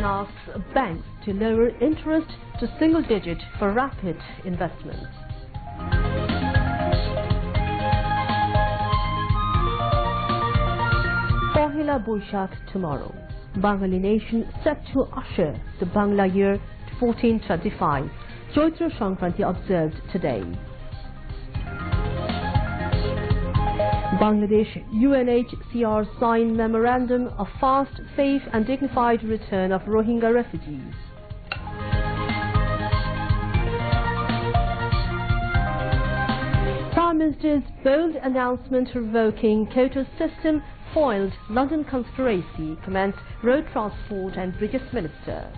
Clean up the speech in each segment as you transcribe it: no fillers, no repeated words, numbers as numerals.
asks banks to lower interest to single digit for rapid investments. PAHELA BOISHAKH tomorrow. Bengali nation set to usher the Bangla year 1425. Chaitra Sankranti observed today. Bangladesh-UNHCR signed memorandum of fast, safe and dignified return of Rohingya refugees. Prime Minister's bold announcement revoking quota system foiled London conspiracy, comments Road Transport and Bridges Minister.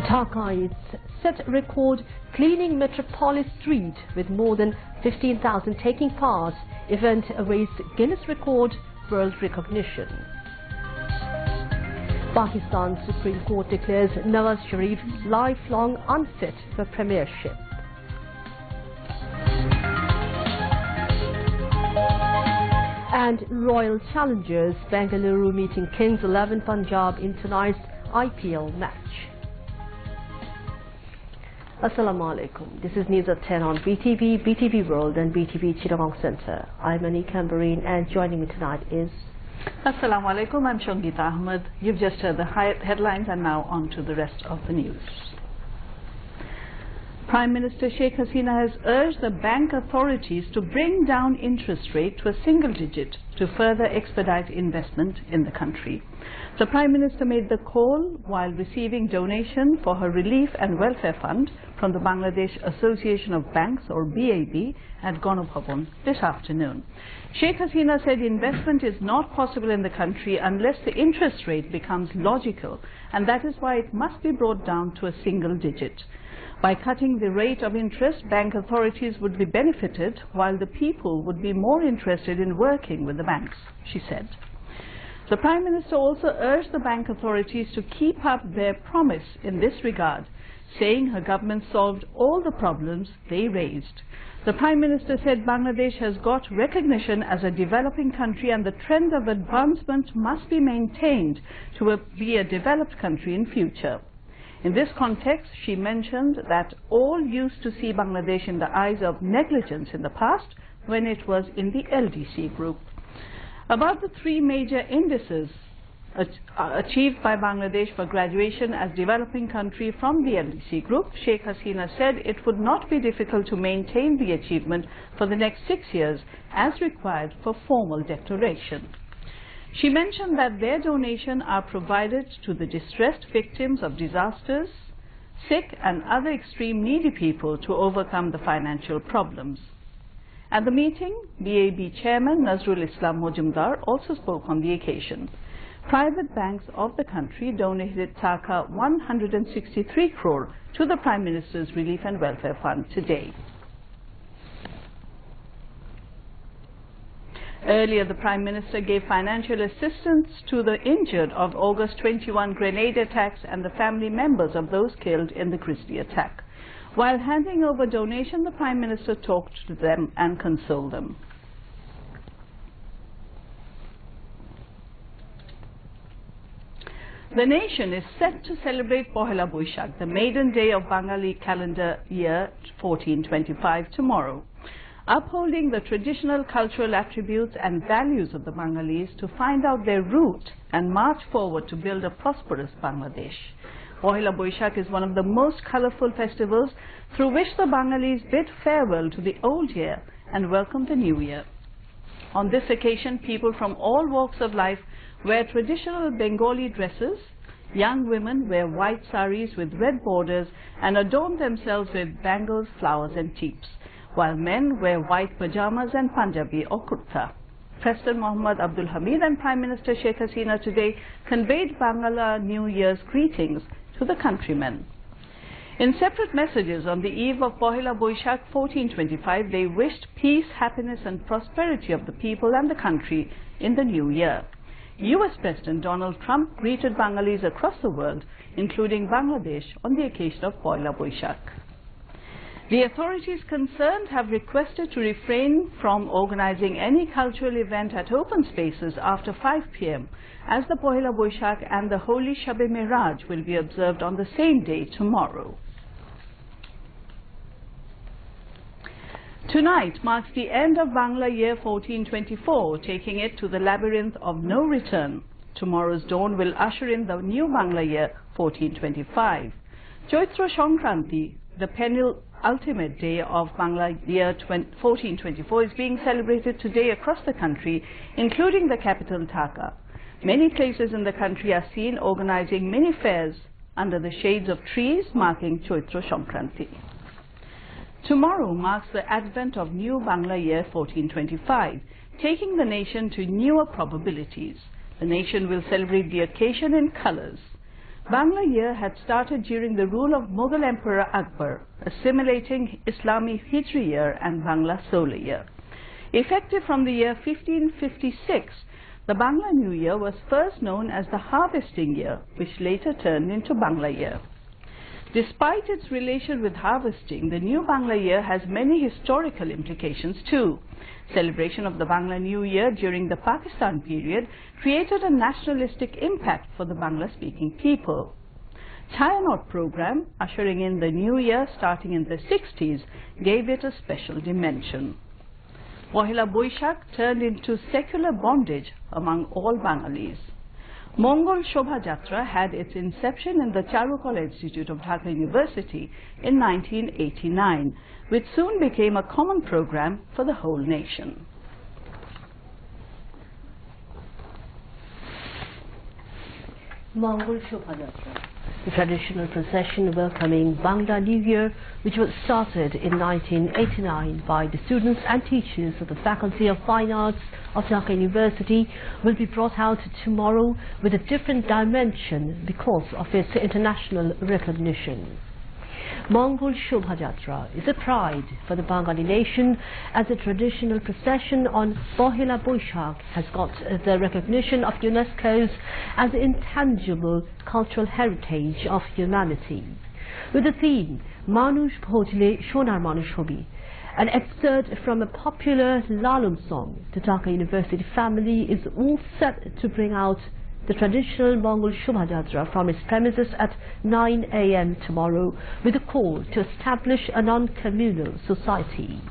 Dhaka set record cleaning Metropolis Street with more than 15,000 taking part. Event awaits Guinness Record World recognition. Pakistan Supreme Court declares Nawaz Sharif lifelong unfit for premiership. And Royal Challengers Bengaluru meeting Kings 11 Punjab in tonight's IPL match. Assalamu alaikum. This is News at 10 on BTV, BTV World and BTV Chittagong Centre. I'm Ani Kambareen and joining me tonight is... Assalamu alaikum. I'm Shongita Ahmed. You've just heard the headlines and now on to the rest of the news. Prime Minister Sheikh Hasina has urged the bank authorities to bring down interest rate to a single digit to further expedite investment in the country. The Prime Minister made the call while receiving donation for her Relief and Welfare Fund from the Bangladesh Association of Banks or BAB at Ganobhavan this afternoon. Sheikh Hasina said investment is not possible in the country unless the interest rate becomes logical, and that is why it must be brought down to a single digit. By cutting the rate of interest, bank authorities would be benefited while the people would be more interested in working with the banks, she said. The Prime Minister also urged the bank authorities to keep up their promise in this regard, saying her government solved all the problems they raised. The Prime Minister said Bangladesh has got recognition as a developing country and the trend of advancement must be maintained to be a developed country in future. In this context, she mentioned that all used to see Bangladesh in the eyes of negligence in the past when it was in the LDC group. About the three major indices achieved by Bangladesh for graduation as developing country from the LDC group, Sheikh Hasina said it would not be difficult to maintain the achievement for the next 6 years as required for formal declaration. She mentioned that their donation are provided to the distressed victims of disasters, sick and other extreme needy people to overcome the financial problems. At the meeting, BAB Chairman Nazrul Islam Mojumdar also spoke on the occasion. Private banks of the country donated Taka 163 crore to the Prime Minister's Relief and Welfare Fund today. Earlier, the Prime Minister gave financial assistance to the injured of August 21 grenade attacks and the family members of those killed in the Christie attack. While handing over donation, the Prime Minister talked to them and consoled them. The nation is set to celebrate PAHELA BOISHAKH, the maiden day of Bengali calendar year 1425, tomorrow, upholding the traditional cultural attributes and values of the Bengalis to find out their root and march forward to build a prosperous Bangladesh. PAHELA BOISHAKH is one of the most colorful festivals through which the Bengalis bid farewell to the old year and welcome the new year. On this occasion, people from all walks of life wear traditional Bengali dresses. Young women wear white saris with red borders and adorn themselves with bangles, flowers and tips, while men wear white pajamas and Punjabi or kurta. President Mohammad Abdul Hamid and Prime Minister Sheikh Hasina today conveyed Bangla New Year's greetings to the countrymen. In separate messages on the eve of PAHELA BOISHAKH 1425, they wished peace, happiness and prosperity of the people and the country in the new year. US President Donald Trump greeted Bengalis across the world, including Bangladesh, on the occasion of PAHELA BOISHAKH. The authorities concerned have requested to refrain from organizing any cultural event at open spaces after 5 p.m. as the PAHELA BOISHAKH and the Holy Shab-e-Miraj will be observed on the same day tomorrow. Tonight marks the end of Bangla year 1424, taking it to the labyrinth of no return. Tomorrow's dawn will usher in the new Bangla year 1425. Chaitra Sankranti, the penultimate day of Bangla year 1424, is being celebrated today across the country, including the capital Dhaka. Many places in the country are seen organizing mini fairs under the shades of trees marking Chaitra Sankranti. Tomorrow marks the advent of new Bangla year 1425, taking the nation to newer probabilities. The nation will celebrate the occasion in colors. Bangla year had started during the rule of Mughal Emperor Akbar, assimilating Islami Hijri year and Bangla solar year. Effective from the year 1556, the Bangla New Year was first known as the harvesting year, which later turned into Bangla year. Despite its relation with harvesting, the new Bangla year has many historical implications too. Celebration of the Bangla New Year during the Pakistan period created a nationalistic impact for the Bangla-speaking people. Chhayanot program, ushering in the new year starting in the 60s, gave it a special dimension. PAHELA BOISHAKH turned into secular bondage among all Bangalis. Mongol Shobha Jatra had its inception in the Charukala Institute of Dhaka University in 1989, which soon became a common program for the whole nation. Mongol Shobha Jatra, the traditional procession welcoming Bangla New Year, which was started in 1989 by the students and teachers of the Faculty of Fine Arts of Dhaka University, will be brought out tomorrow with a different dimension because of its international recognition. Mongol Shobha Jatra is a pride for the Bengali nation, as the traditional procession on PAHELA BOISHAKH has got the recognition of UNESCO as the intangible cultural heritage of humanity. With the theme, Manush Bhojle Shonar Manush Hobi, an excerpt from a popular Lalum song, the Dhaka University family is all set to bring out the traditional Mongol Shobha Jatra from its premises at 9 a.m. tomorrow, with a call to establish a non-communal society.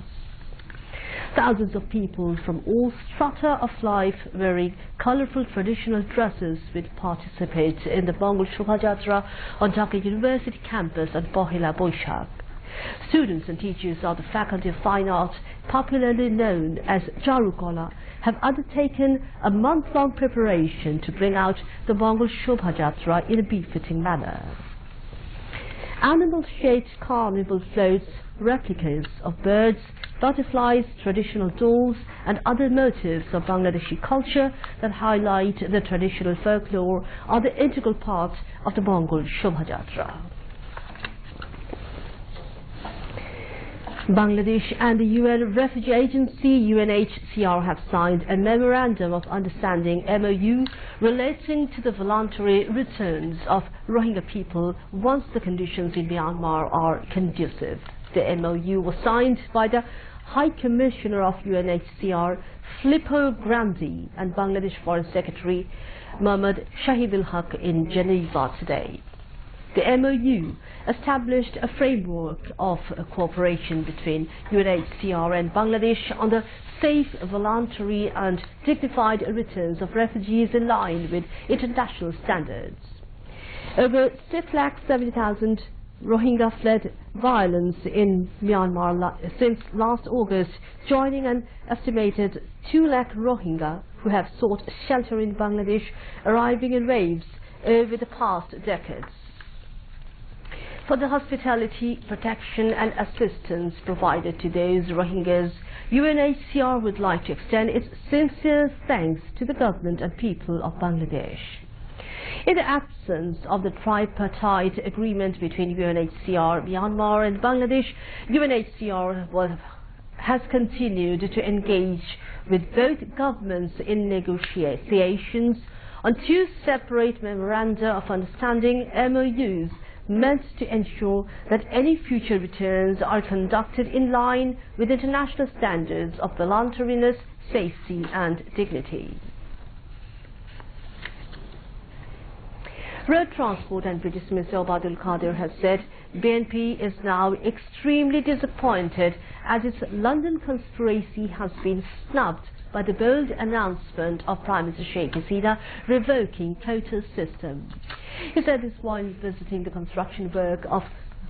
Thousands of people from all strata of life wearing colorful traditional dresses will participate in the Mongol Shobha Jatra on Dhaka University campus at PAHELA BOISHAKH. Students and teachers of the Faculty of Fine Arts, popularly known as Charukala, have undertaken a month-long preparation to bring out the Mongol Shobha Jatra in a befitting manner. Animal-shaped carnival floats, replicas of birds, butterflies, traditional dolls and other motifs of Bangladeshi culture that highlight the traditional folklore are the integral part of the Mongol Shobha Jatra. Bangladesh and the UN Refugee Agency UNHCR have signed a Memorandum of Understanding MOU relating to the voluntary returns of Rohingya people once the conditions in Myanmar are conducive. The MOU was signed by the High Commissioner of UNHCR Filippo Grandi and Bangladesh Foreign Secretary Mohammad Shahidul Haq in Geneva today. The MOU established a framework of cooperation between UNHCR and Bangladesh on the safe, voluntary and dignified returns of refugees in line with international standards. Over 670,000 Rohingya fled violence in Myanmar since last August, joining an estimated 2 lakh Rohingya who have sought shelter in Bangladesh, arriving in waves over the past decades. For the hospitality, protection and assistance provided to those Rohingyas, UNHCR would like to extend its sincere thanks to the government and people of Bangladesh. In the absence of the tripartite agreement between UNHCR, Myanmar and Bangladesh, UNHCR has continued to engage with both governments in negotiations on 2 separate memoranda of understanding MOUs meant to ensure that any future returns are conducted in line with international standards of voluntariness, safety and dignity. Road Transport and British Minister Abdul Qadir has said BNP is now extremely disappointed as its London conspiracy has been snubbed by the bold announcement of Prime Minister Sheikh Hasina revoking quota system. He said this while visiting the construction work of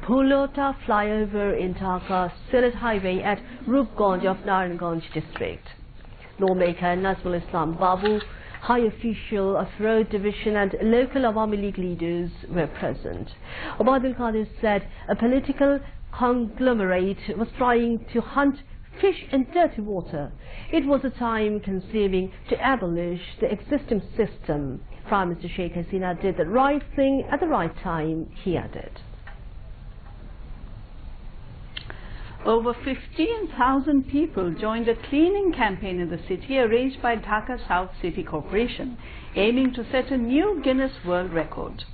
Bhulota flyover in Dhaka Sylhet Highway at Rupganj of Naranganj district. Lawmaker Nazmul Islam Babu, high official of Road Division and local Awami League leaders were present. Abdul Qadir said a political conglomerate was trying to hunt fish in dirty water. It was a time consuming to abolish the existing system. Prime Minister Sheikh Hasina did the right thing at the right time, he added. Over 15,000 people joined a cleaning campaign in the city arranged by Dhaka South City Corporation, aiming to set a new Guinness World Record.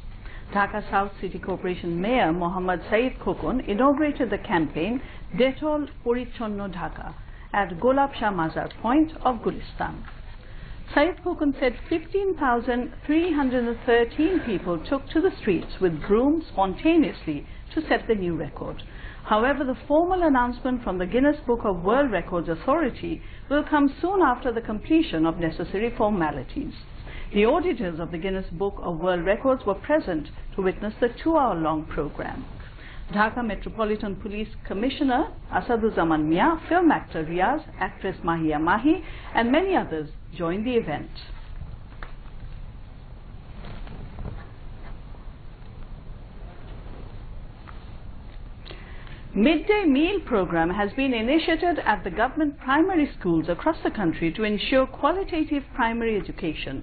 Dhaka South City Corporation Mayor Mohammad Saeed Khokon inaugurated the campaign Detol Porichonno Dhaka at Golab Shah Mazar Point of Gulistan. Saeed Khokon said 15,313 people took to the streets with brooms spontaneously to set the new record. However, the formal announcement from the Guinness Book of World Records Authority will come soon after the completion of necessary formalities. The auditors of the Guinness Book of World Records were present to witness the 2-hour-long program. Dhaka Metropolitan Police Commissioner Asaduzzaman Mia, film actor Riaz, actress Mahia Mahi and many others joined the event. Midday meal program has been initiated at the government primary schools across the country to ensure qualitative primary education.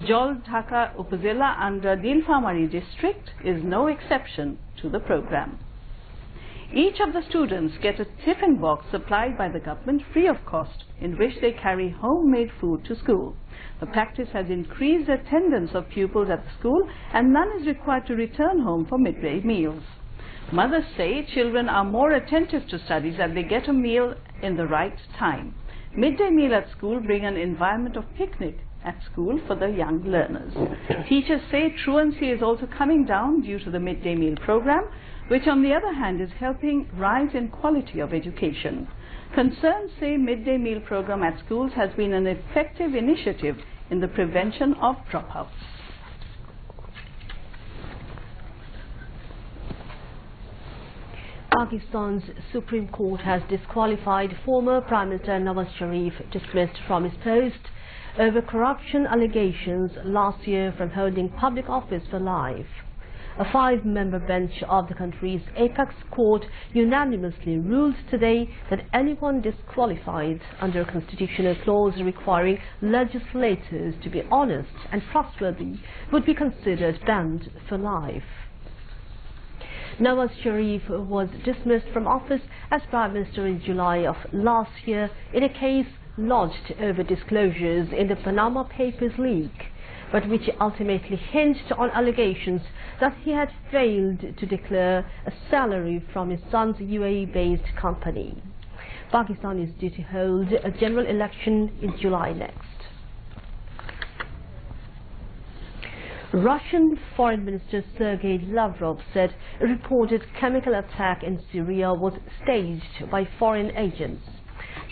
Jol Dhaka Upazila under Dilfamari district is no exception to the program. Each of the students get a tiffin box supplied by the government free of cost, in which they carry homemade food to school. The practice has increased the attendance of pupils at the school and none is required to return home for midday meals. Mothers say children are more attentive to studies and they get a meal in the right time. Midday meal at school bring an environment of picnic at school for the young learners. Teachers say truancy is also coming down due to the midday meal program, which on the other hand is helping rise in quality of education. Concerns say midday meal program at schools has been an effective initiative in the prevention of dropouts. Pakistan's Supreme Court has disqualified former Prime Minister Nawaz Sharif, dismissed from his post over corruption allegations last year, from holding public office for life. A 5-member bench of the country's apex court unanimously ruled today that anyone disqualified under a constitutional clause requiring legislators to be honest and trustworthy would be considered banned for life. Nawaz Sharif was dismissed from office as Prime Minister in July of last year in a case lodged over disclosures in the Panama Papers leak, but which ultimately hinged on allegations that he had failed to declare a salary from his son's UAE-based company. Pakistan is due to hold a general election in July next. Russian Foreign Minister Sergei Lavrov said a reported chemical attack in Syria was staged by foreign agents.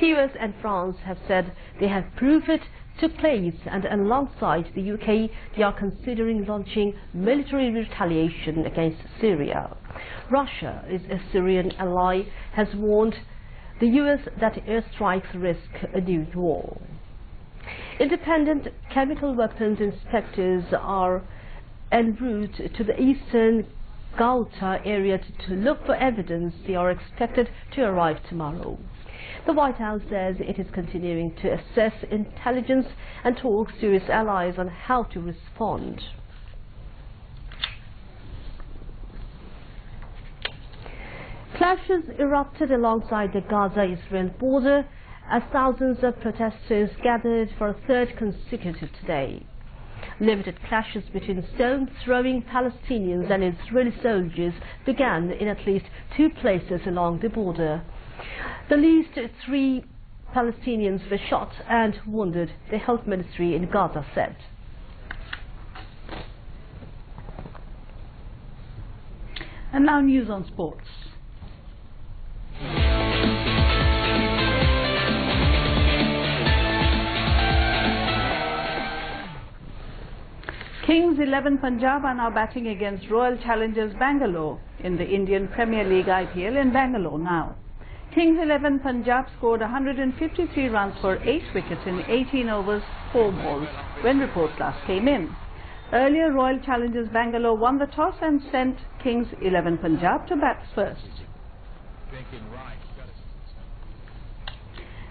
The US and France have said they have proved it took place, and alongside the UK they are considering launching military retaliation against Syria. Russia, its Syrian ally, has warned the US that airstrikes risk a new war. Independent chemical weapons inspectors are en route to the eastern Ghouta area to look for evidence. They are expected to arrive tomorrow. The White House says it is continuing to assess intelligence and talks to its allies on how to respond. Clashes erupted alongside the Gaza-Israel border as thousands of protesters gathered for a third consecutive day. Limited clashes between stone-throwing Palestinians and Israeli soldiers began in at least 2 places along the border. At least 3 Palestinians were shot and wounded, the health ministry in Gaza said. And now news on sports. Kings 11 Punjab are now batting against Royal Challengers Bangalore in the Indian Premier League IPL in Bangalore now. Kings 11 Punjab scored 153 runs for 8 wickets in 18 overs, 4 balls when reports last came in. Earlier, Royal Challengers Bangalore won the toss and sent Kings 11 Punjab to bat first.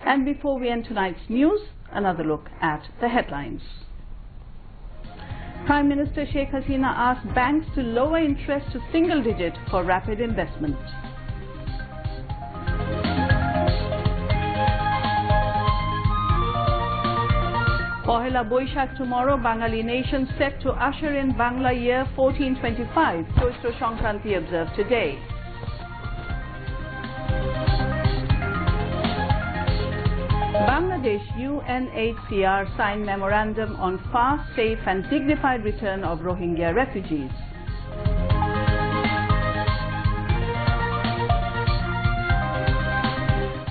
And before we end tonight's news, another look at the headlines. Prime Minister Sheikh Hasina asked banks to lower interest to single digit for rapid investment. PAHELA BOISHAKH tomorrow, Bengali nation set to usher in Bangla year 1425. Choistro Shongkranti observed today. Bangladesh-UNHCR signed memorandum on fast, safe and dignified return of Rohingya refugees.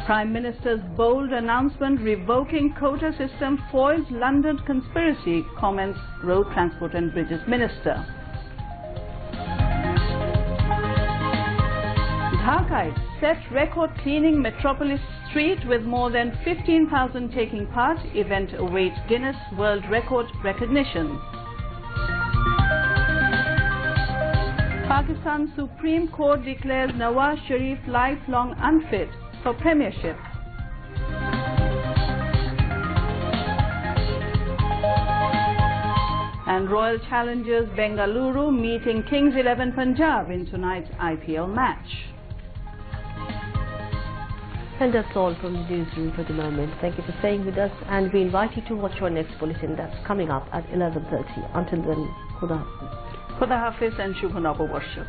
Prime Minister's bold announcement revoking quota system foils London conspiracy, comments Road Transport and Bridges Minister. Dhaka set record cleaning metropolis street with more than 15,000 taking part. Event awaits Guinness World Record recognition. Pakistan Supreme Court declares Nawaz Sharif lifelong unfit for premiership. And Royal Challengers Bengaluru meeting Kings 11 Punjab in tonight's IPL match. And that's all from the newsroom for the moment. Thank you for staying with us, and we invite you to watch our next bulletin that's coming up at 11:30. Until then, Khuda Hafiz. Khuda Hafiz and Shubha Navabarsha.